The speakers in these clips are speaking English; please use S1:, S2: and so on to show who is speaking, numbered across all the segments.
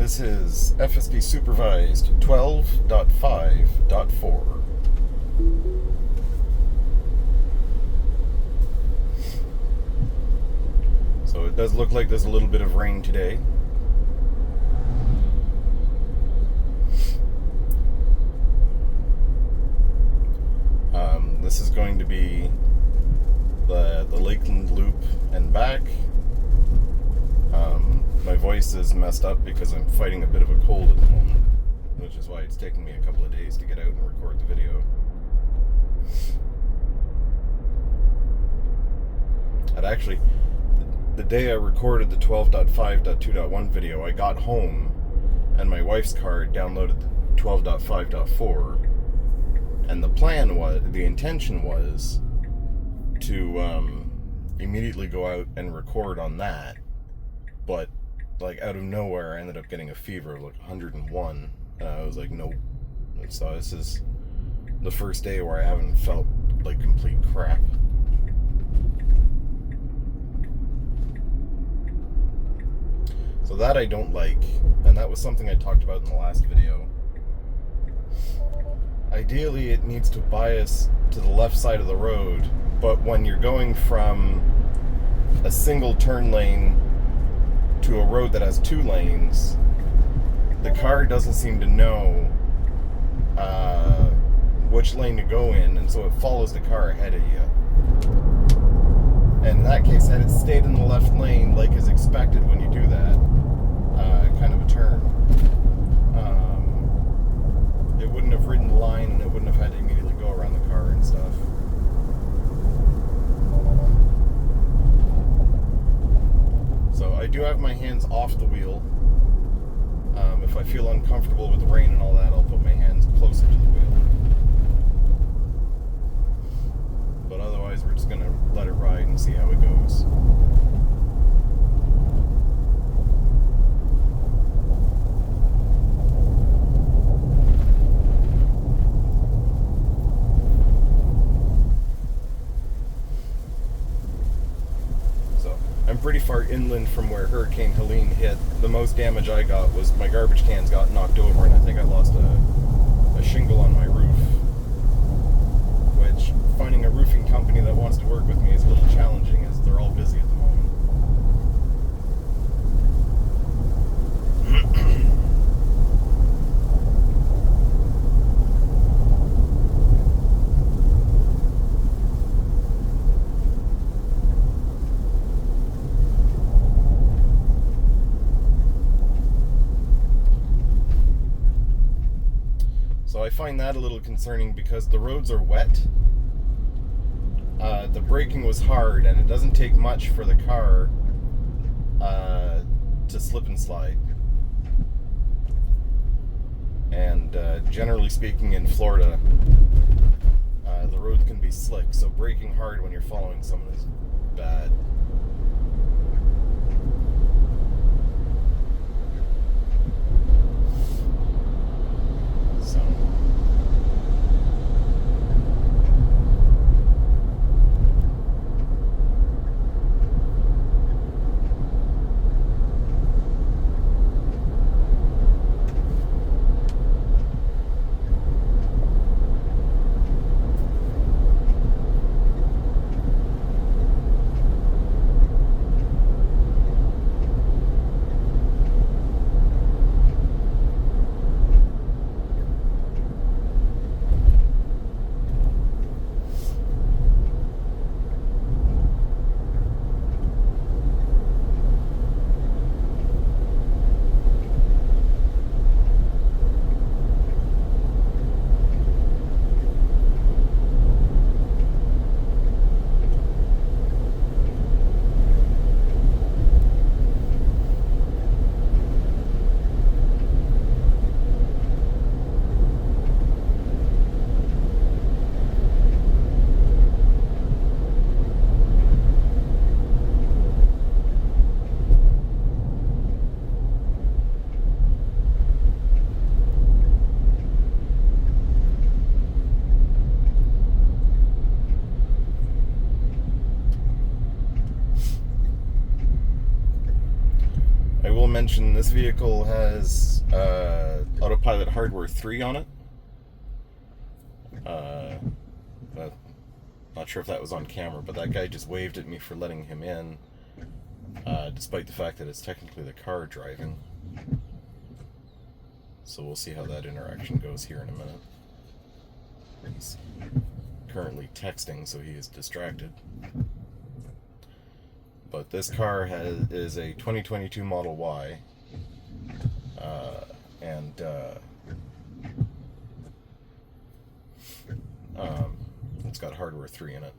S1: This is FSD Supervised 12.5.4. So it does look like there's a little bit of rain today. This is going to be the Lakeland loop and back. My voice is messed up because I'm fighting a bit of a cold at the moment, which is why it's taking me a couple of days to get out and record the video. And actually, the day I recorded the 12.5.2.1 video, I got home and my wife's car downloaded the 12.5.4, and the intention was to immediately go out and record on that, but like out of nowhere I ended up getting a fever of like 101, and I was like, nope. And so this is the first day where I haven't felt like complete crap. So that I don't like, and that was something I talked about in the last video. Ideally it needs to bias to the left side of the road, but when you're going from a single turn lane to a road that has two lanes, the car doesn't seem to know which lane to go in, and so it follows the car ahead of you. And in that case, had it stayed in the left lane like is expected when you do that kind of a turn, it wouldn't have ridden the line and it wouldn't have had to immediately go around the car and stuff. So I do have my hands off the wheel. If I feel uncomfortable with the rain and all that, I'll put my hands closer to the wheel. But otherwise, we're just going to let it ride and see how it goes. I'm pretty far inland from where Hurricane Helene hit. The most damage I got was my garbage cans got knocked over, and I think I lost a shingle on my roof. Which, finding a roofing company that wants to work with me is a little challenging, as they're all busy at the moment. So I find that a little concerning because the roads are wet. The braking was hard, and it doesn't take much for the car to slip and slide. And generally speaking, in Florida, the roads can be slick, so braking hard when you're following someone is bad. I will mention this vehicle has Autopilot Hardware 3 on it. But not sure if that was on camera, but that guy just waved at me for letting him in, despite the fact that it's technically the car driving. So we'll see how that interaction goes here in a minute. He's currently texting, so he is distracted. But this car is a 2022 Model Y, and it's got Hardware 3 in it.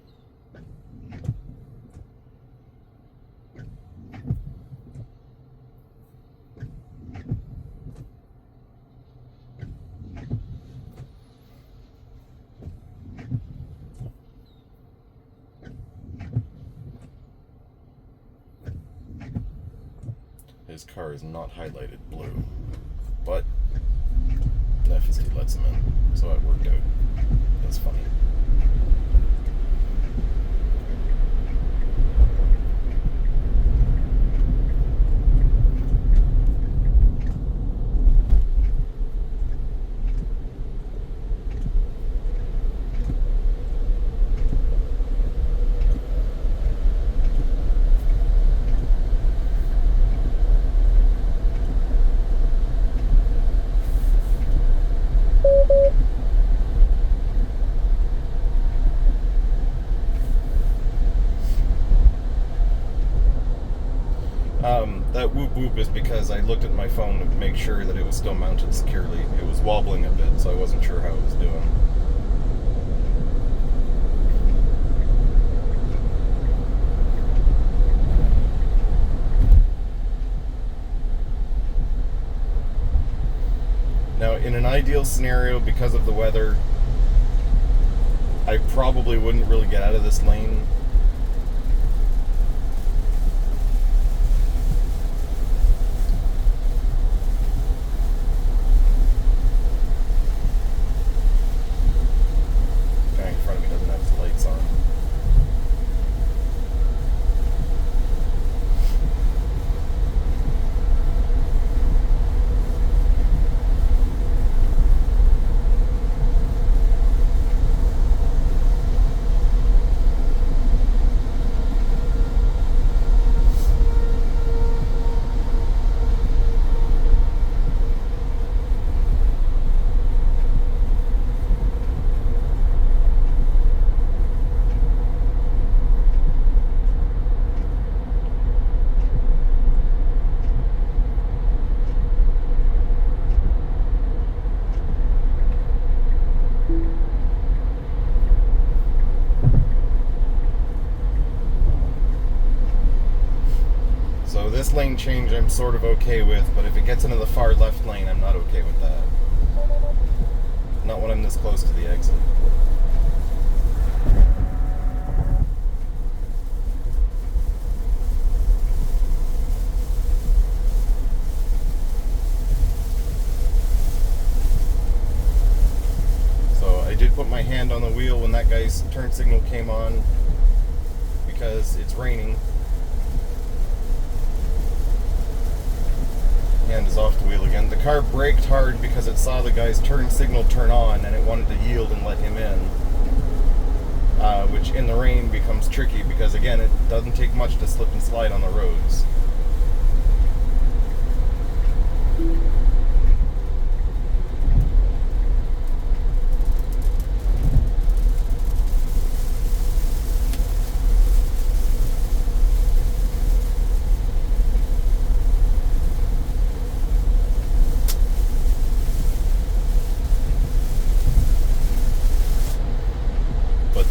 S1: His car is not highlighted blue, but the FSD lets him in, so it worked out. That's funny. That whoop whoop is because I looked at my phone to make sure that it was still mounted securely. It was wobbling a bit, so I wasn't sure how it was doing. Now, in an ideal scenario, because of the weather, I probably wouldn't really get out of this lane. This lane change I'm sort of okay with, but if it gets into the far left lane, I'm not okay with that. Not when I'm this close to the exit. So I did put my hand on the wheel when that guy's turn signal came on because it's raining. Hand is off the wheel again. The car braked hard because it saw the guy's turn signal turn on and it wanted to yield and let him in, which in the rain becomes tricky because, again, it doesn't take much to slip and slide on the roads.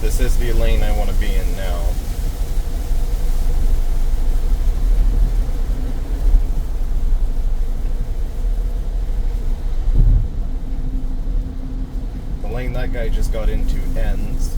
S1: This is the lane I want to be in now. The lane that guy just got into ends.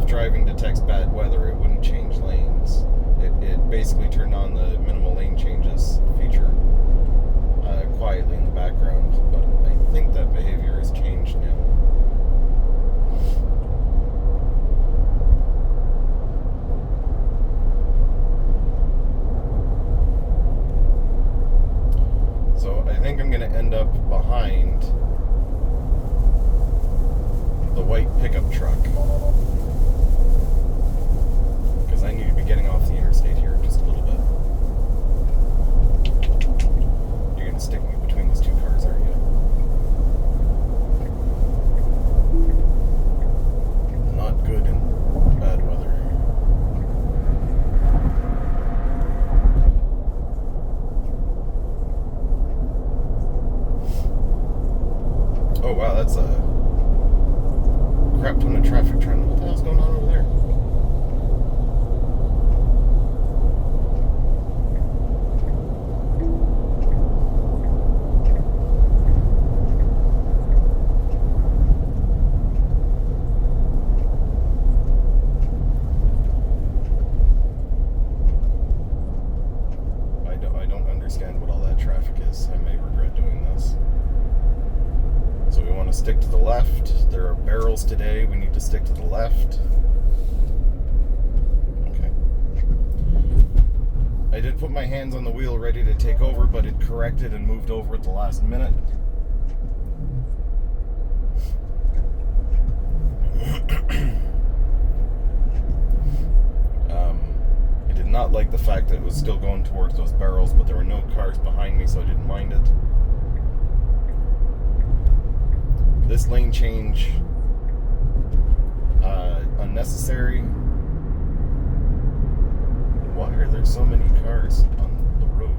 S1: driving detects bad weather, it wouldn't change lanes. It basically turned on the minimal lane changes feature quietly in the background, but I think that behavior has changed now. So I think I'm going to end up behind the white pickup truck, because I need to be getting off the interstate here in just a little bit. You're going to stick me between these two cars, aren't you? Not good in bad weather. Oh wow, that's a crap ton of traffic trying to... What the hell's going on over there? I don't understand what all that traffic is. I may regret doing this. So we want to stick to the left. There are barrels today. We need to stick to the left. Okay. I did put my hands on the wheel ready to take over, but it corrected and moved over at the last minute. I did not like the fact that it was still going towards those barrels, but there were no cars behind me, so I didn't mind it. This lane change, unnecessary. Why are there so many cars on the road?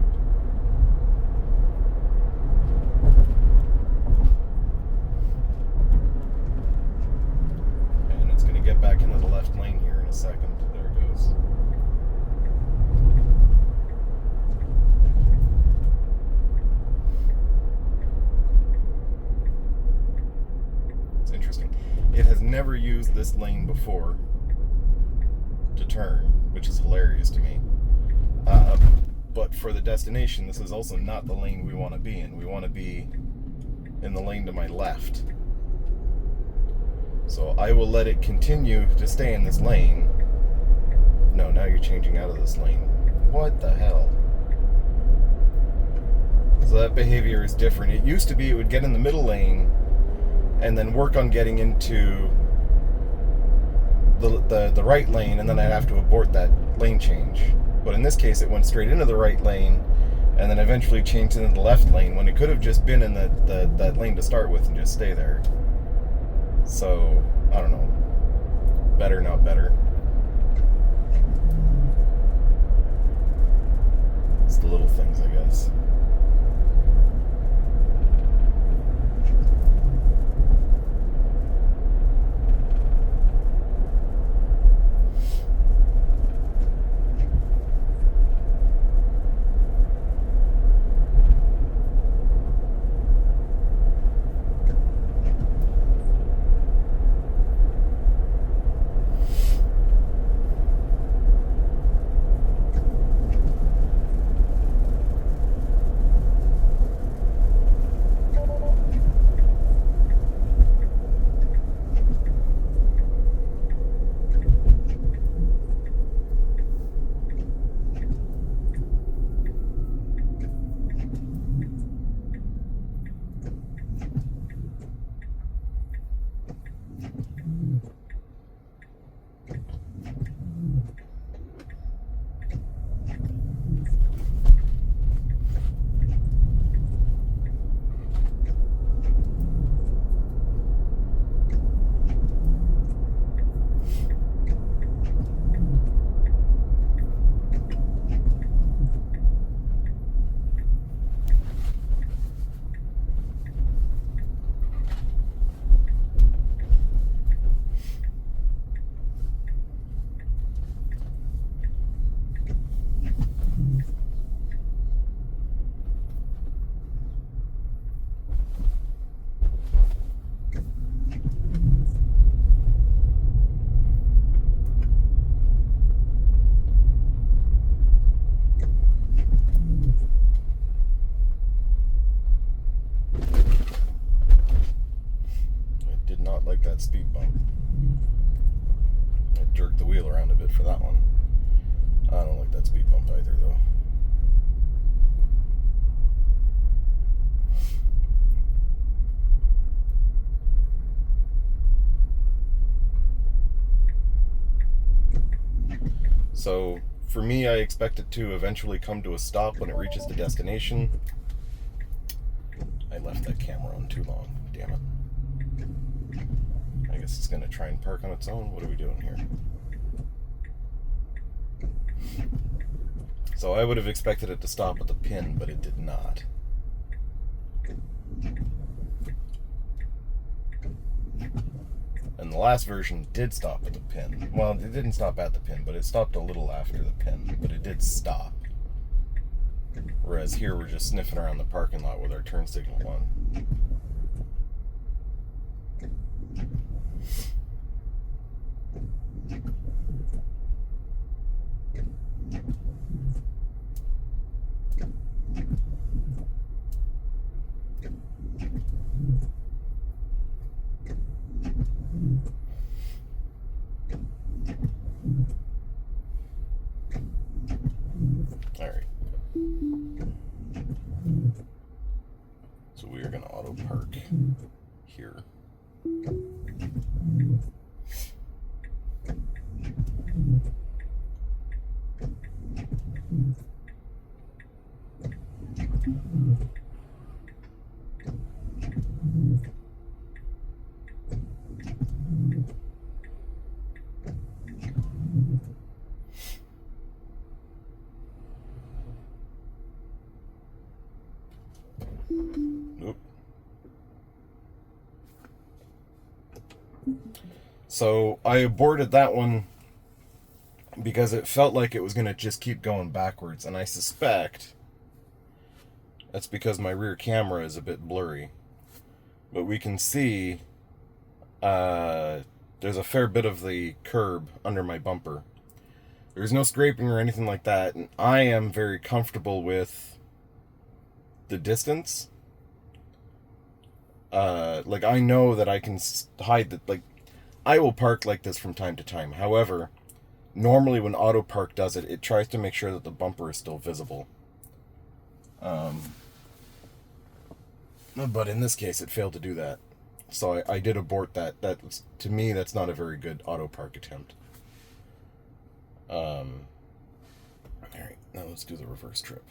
S1: And it's going to get back into the left lane here in a second. There it goes. Interesting. It has never used this lane before to turn, which is hilarious to me. But for the destination, this is also not the lane we want to be in. We want to be in the lane to my left. So I will let it continue to stay in this lane. No, now you're changing out of this lane. What the hell? So that behavior is different. It used to be it would get in the middle lane and then work on getting into the right lane, and then I'd have to abort that lane change. But in this case, it went straight into the right lane, and then eventually changed into the left lane, when it could have just been in that lane to start with and just stay there. So, I don't know. Better, not better. It's the little things, I guess. like that speed bump. I jerked the wheel around a bit for that one. I don't like that speed bump either, though. So, for me, I expect it to eventually come to a stop when it reaches the destination. I left that camera on too long, damn it. I guess it's going to try and park on its own. What are we doing here? So I would have expected it to stop at the pin, but it did not. And the last version did stop at the pin. Well, it didn't stop at the pin, but it stopped a little after the pin, but it did stop. Whereas here we're just sniffing around the parking lot with our turn signal on. Alright. So we are going to auto park here. Oop. So I aborted that one because it felt like it was going to just keep going backwards, and I suspect that's because my rear camera is a bit blurry. But we can see there's a fair bit of the curb under my bumper. There's no scraping or anything like that, and I am very comfortable with the distance. Like, I know that I can hide the, like, I will park like this from time to time. However, normally when Autopark does it, it tries to make sure that the bumper is still visible. But in this case, it failed to do that. So I did abort that. That was, to me, that's not a very good Autopark attempt. Alright, now let's do the reverse trip.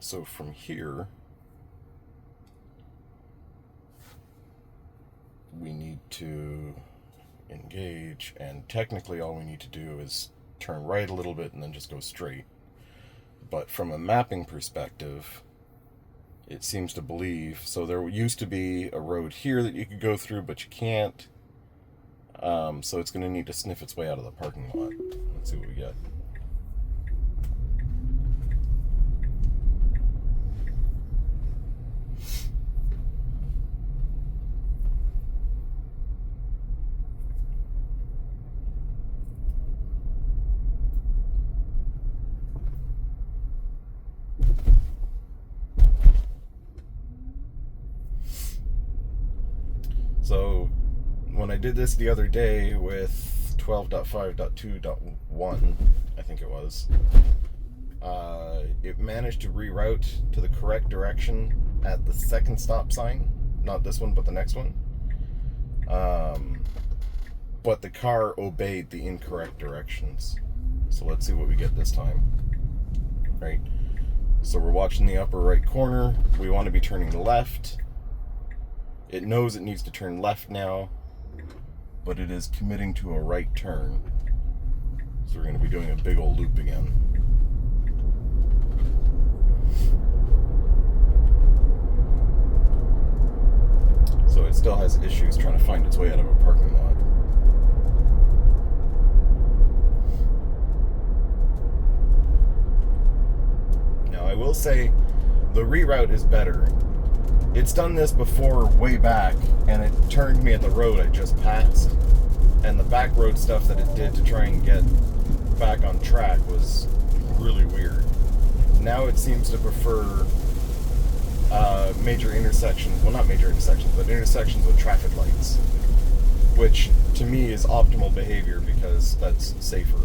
S1: So from here, we need to engage, and technically all we need to do is turn right a little bit and then just go straight. But from a mapping perspective, it seems to believe, so there used to be a road here that you could go through, but you can't. So it's going to need to sniff its way out of the parking lot. Let's see what we get. So when I did this the other day with 12.5.2.1, I think it was, it managed to reroute to the correct direction at the second stop sign. Not this one, but the next one. But the car obeyed the incorrect directions. So let's see what we get this time. Right? So we're watching the upper right corner. We want to be turning left. It knows it needs to turn left now, but it is committing to a right turn. So we're going to be doing a big old loop again. So it still has issues trying to find its way out of a parking lot. will say the reroute is better. It's done this before way back, and it turned me at the road I just passed. And the back road stuff that it did to try and get back on track was really weird. Now it seems to prefer major intersections, well, not major intersections, but intersections with traffic lights, which to me is optimal behavior because that's safer.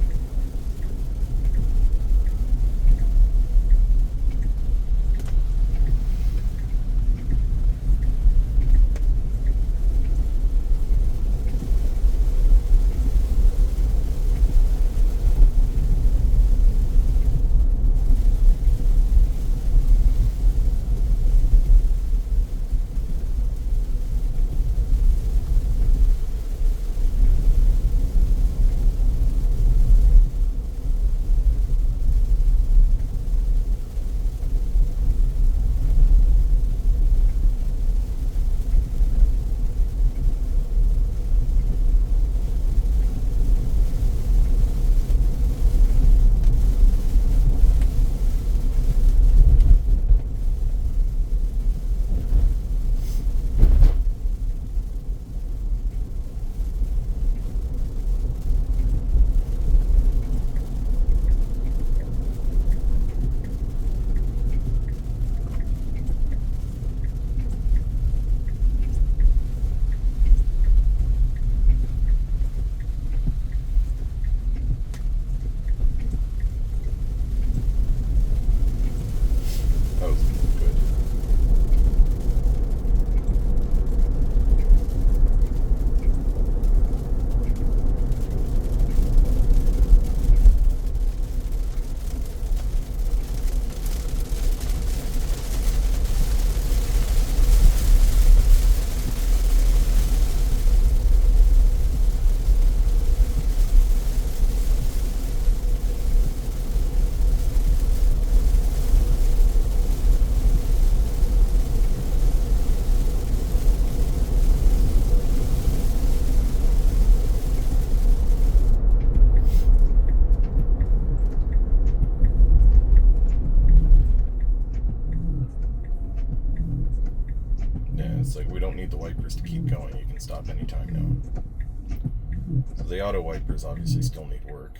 S1: It's like we don't need the wipers to keep going. You can stop anytime now. So the auto wipers obviously still need work.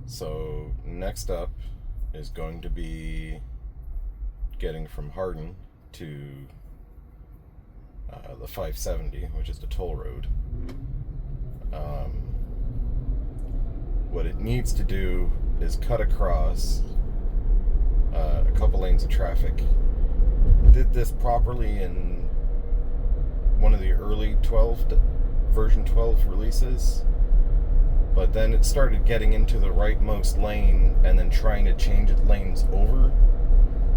S1: So next up is going to be getting from Harden to the 570, which is the toll road. What it needs to do is cut across a couple lanes of traffic. It did this properly in one of the early version 12 releases, but then it started getting into the rightmost lane and then trying to change lanes over,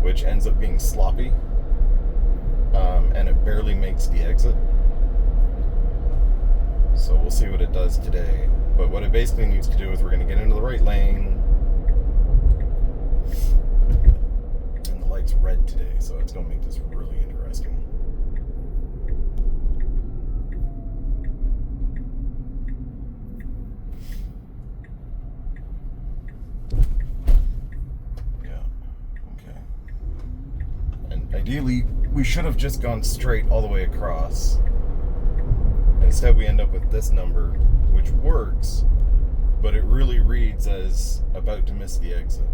S1: which ends up being sloppy, and it barely makes the exit. So we'll see what it does today. But what it basically needs to do is we're going to get into the right lane, and the light's red today, so it's going to make this really interesting. Ideally, we should have just gone straight all the way across. Instead, we end up with this number, which works, but it really reads as about to miss the exit.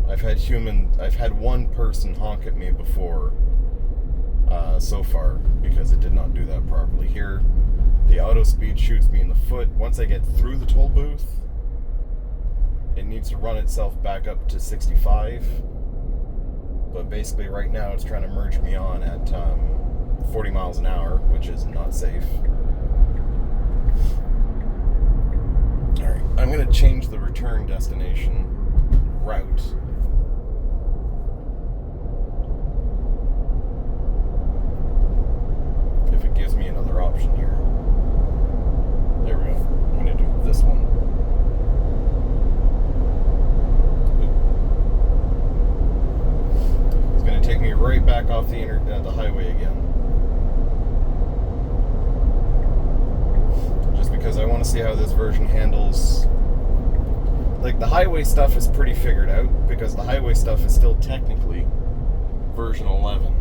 S1: I've had one person honk at me before so far because it did not do that properly. Here, the Autospeed shoots me in the foot. Once I get through the toll booth, it needs to run itself back up to 65, but basically right now it's trying to merge me on at 40 miles an hour, which is not safe. Alright, I'm going to change the return destination route. If it gives me another option here. There we go. I'm going to do this one. Take me right back off the highway again. Just because I want to see how this version handles. Like, the highway stuff is pretty figured out, because the highway stuff is still technically version 11.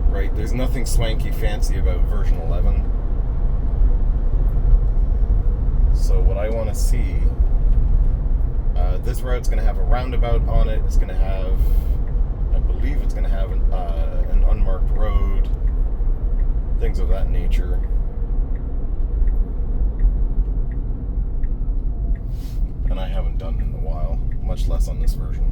S1: Right, there's nothing swanky fancy about version 11. So what I want to see, this route's going to have a roundabout on it. It's going to have, I believe it's going to have an unmarked road, things of that nature. And I haven't done it in a while, much less on this version.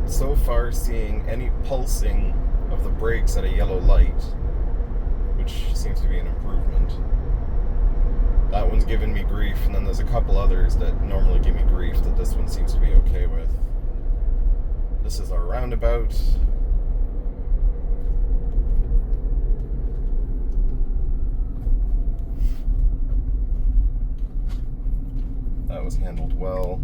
S1: So far seeing any pulsing of the brakes at a yellow light, which seems to be an improvement. That one's giving me grief, and then there's a couple others that normally give me grief that this one seems to be okay with. This is our roundabout. That was handled well.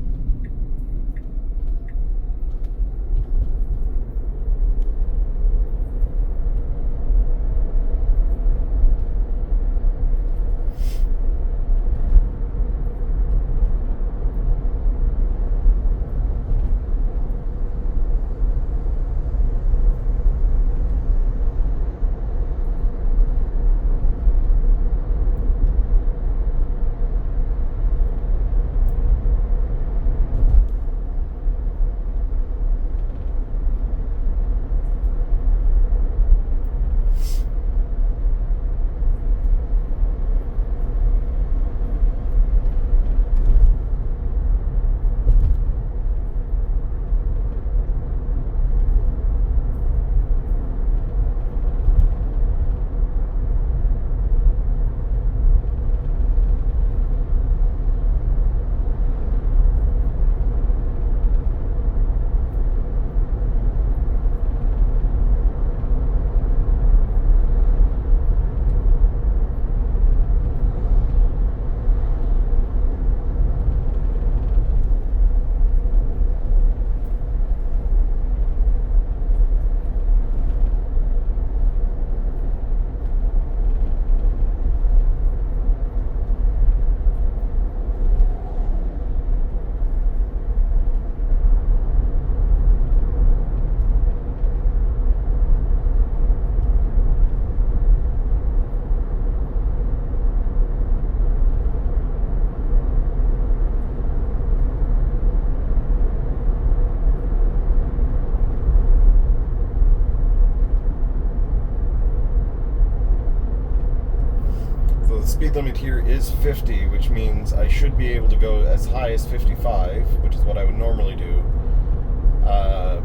S1: speed limit here is 50, which means I should be able to go as high as 55, which is what I would normally do.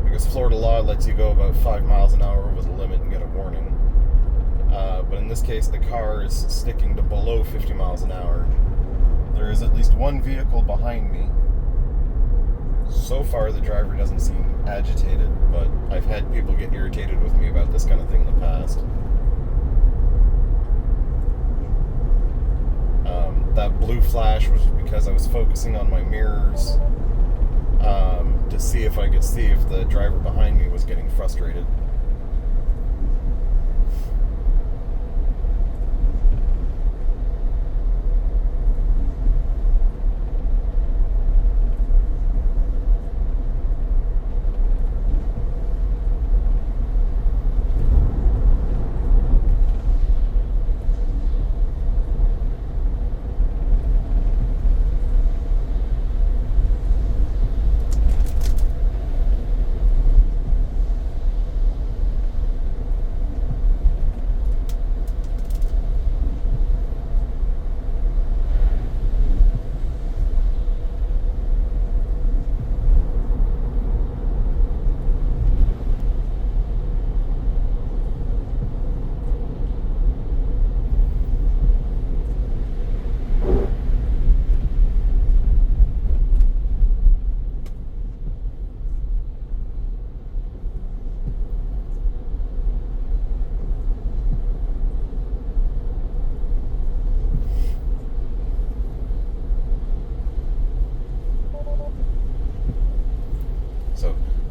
S1: Because Florida law lets you go about 5 miles an hour over the limit and get a warning. But in this case, the car is sticking to below 50 miles an hour. There is at least one vehicle behind me. So far, the driver doesn't seem agitated, but I've had people get irritated with me about this kind of thing in the past. That blue flash was because I was focusing on my mirrors to see if I could see if the driver behind me was getting frustrated.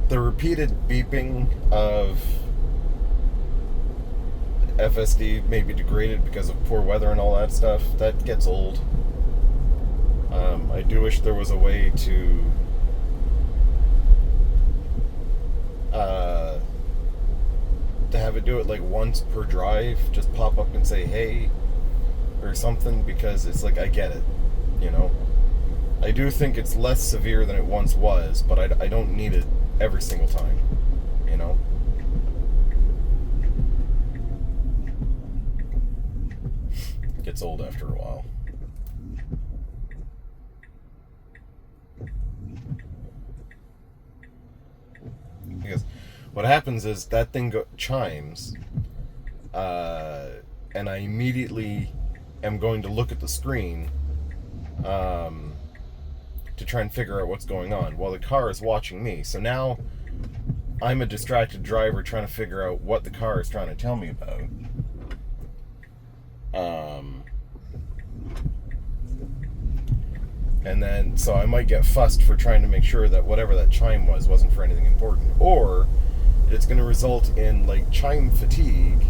S1: The repeated beeping of FSD may be degraded because of poor weather and all that stuff. That gets old. I do wish there was a way to have it do it like once per drive. Just pop up and say hey or something, because it's like, I get it, you know. I do think it's less severe than it once was, but I don't need it every single time, you know. It gets old after a while. Because what happens is that thing chimes, and I immediately am going to look at the screen to try and figure out what's going on while the car is watching me. So now I'm a distracted driver trying to figure out what the car is trying to tell me about. And then, so I might get fussed for trying to make sure that whatever that chime wasn't for anything important. Or it's going to result in like chime fatigue,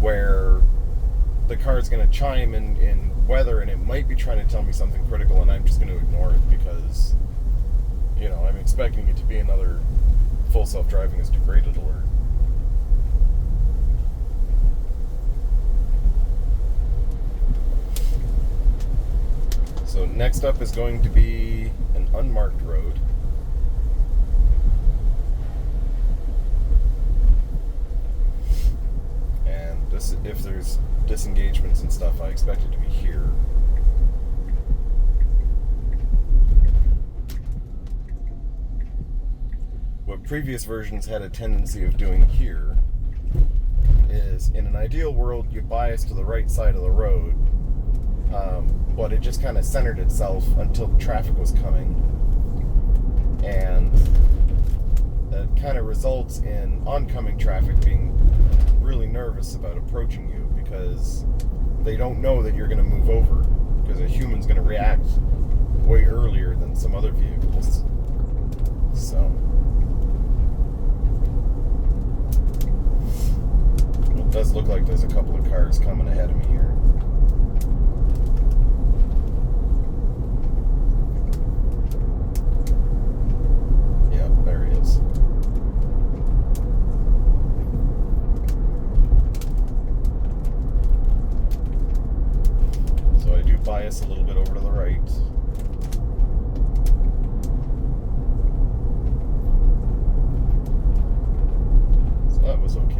S1: where the car is going to chime in weather and it might be trying to tell me something critical, and I'm just going to ignore it because, you know, I'm expecting it to be another full self-driving is degraded alert. So next up is going to be an unmarked road. And this, if there's disengagements and stuff, I expect it to be here. What previous versions had a tendency of doing here is, in an ideal world, you bias to the right side of the road, but it just kind of centered itself until traffic was coming, and that kind of results in oncoming traffic being really nervous about approaching you because they don't know that you're going to move over, because a human's going to react way earlier than some other vehicles. So it does look like there's a couple of cars coming ahead of me here. Yeah, there he is. So I do bias a little bit over to the right. So that was okay.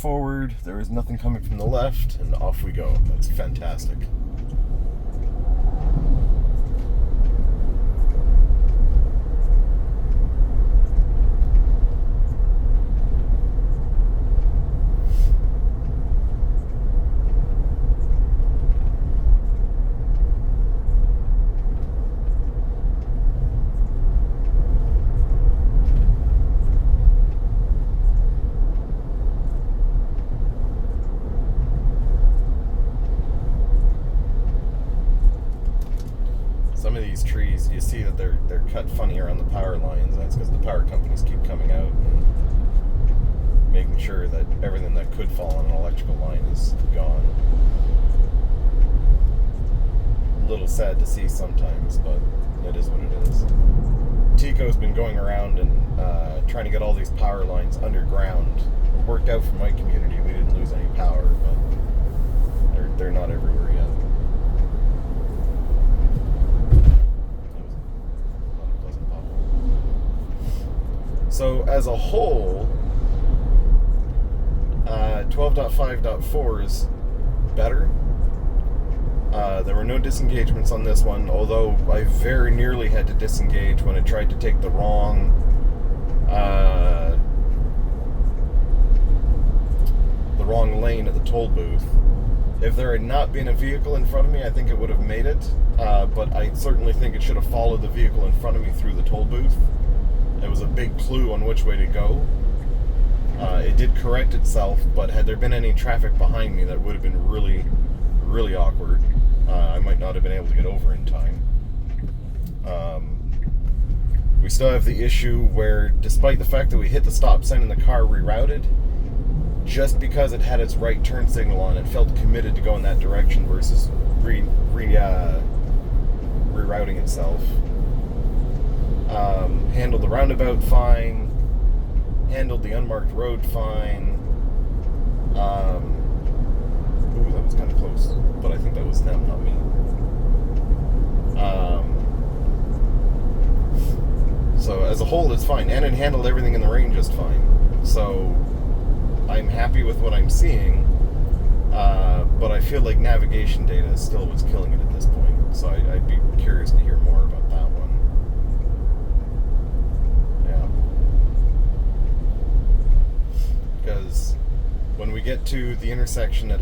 S1: forward, there is nothing coming from the left, and off we go. That's fantastic. Some of these trees, you see that they're cut funny around the power lines. That's because the power companies keep coming out and making sure that everything that could fall on an electrical line is gone. A little sad to see sometimes, but it is what it is. Tico's been going around and trying to get all these power lines underground. It worked out for my community. We didn't lose any power, but they're not everywhere yet. So as a whole, 12.5.4 is better. There were no disengagements on this one, although I very nearly had to disengage when it tried to take the wrong lane at the toll booth. If there had not been a vehicle in front of me, I think it would have made it, but I certainly think it should have followed the vehicle in front of me through the toll booth. It was a big clue on which way to go. It did correct itself, but had there been any traffic behind me, that would have been really, really awkward. I might not have been able to get over in time. We still have the issue where, despite the fact that we hit the stop sign and the car rerouted, just because it had its right turn signal on, it felt committed to go in that direction versus rerouting itself. Handled the roundabout fine, handled the unmarked road fine. Ooh, that was kind of close, but I think that was them, not me. So as a whole, it's fine, and it handled everything in the rain just fine. So I'm happy with what I'm seeing, but I feel like navigation data is still what's killing it at this point. So I'd be curious to hear more about that one. Because when we get to the intersection at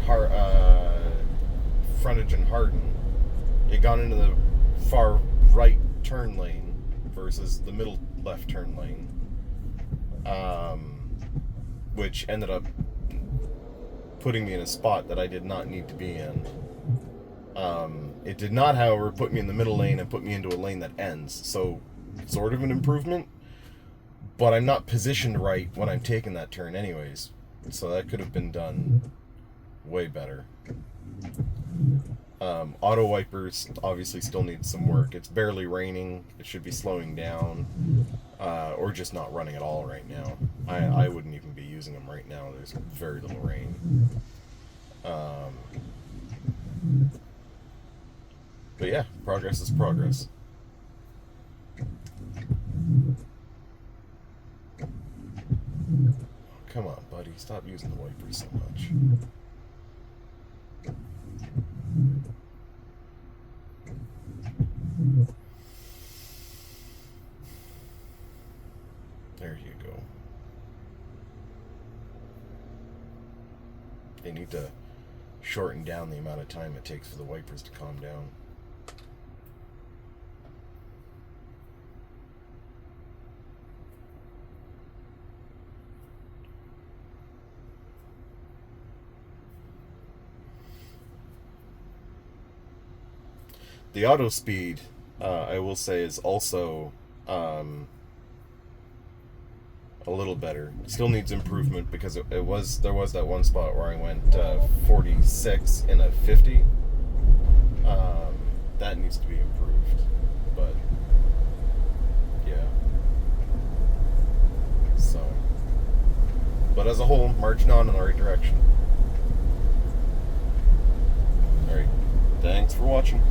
S1: Frontage and Harden, it got into the far right turn lane versus the middle left turn lane, which ended up putting me in a spot that I did not need to be in. It did not, however, put me in the middle lane and put me into a lane that ends, so sort of an improvement. But I'm not positioned right when I'm taking that turn anyways. So that could have been done way better. Auto wipers obviously still need some work. It's barely raining. It should be slowing down. Or just not running at all right now. I wouldn't even be using them right now. There's very little rain. But yeah, progress is progress. Come on, buddy. Stop using the wipers so much. There you go. They need to shorten down the amount of time it takes for the wipers to calm down. The Autospeed, I will say, is also a little better. Still needs improvement because there was that one spot where I went 46 in a 50. That needs to be improved, but yeah. So, but as a whole, marching on in the right direction. All right, thanks for watching.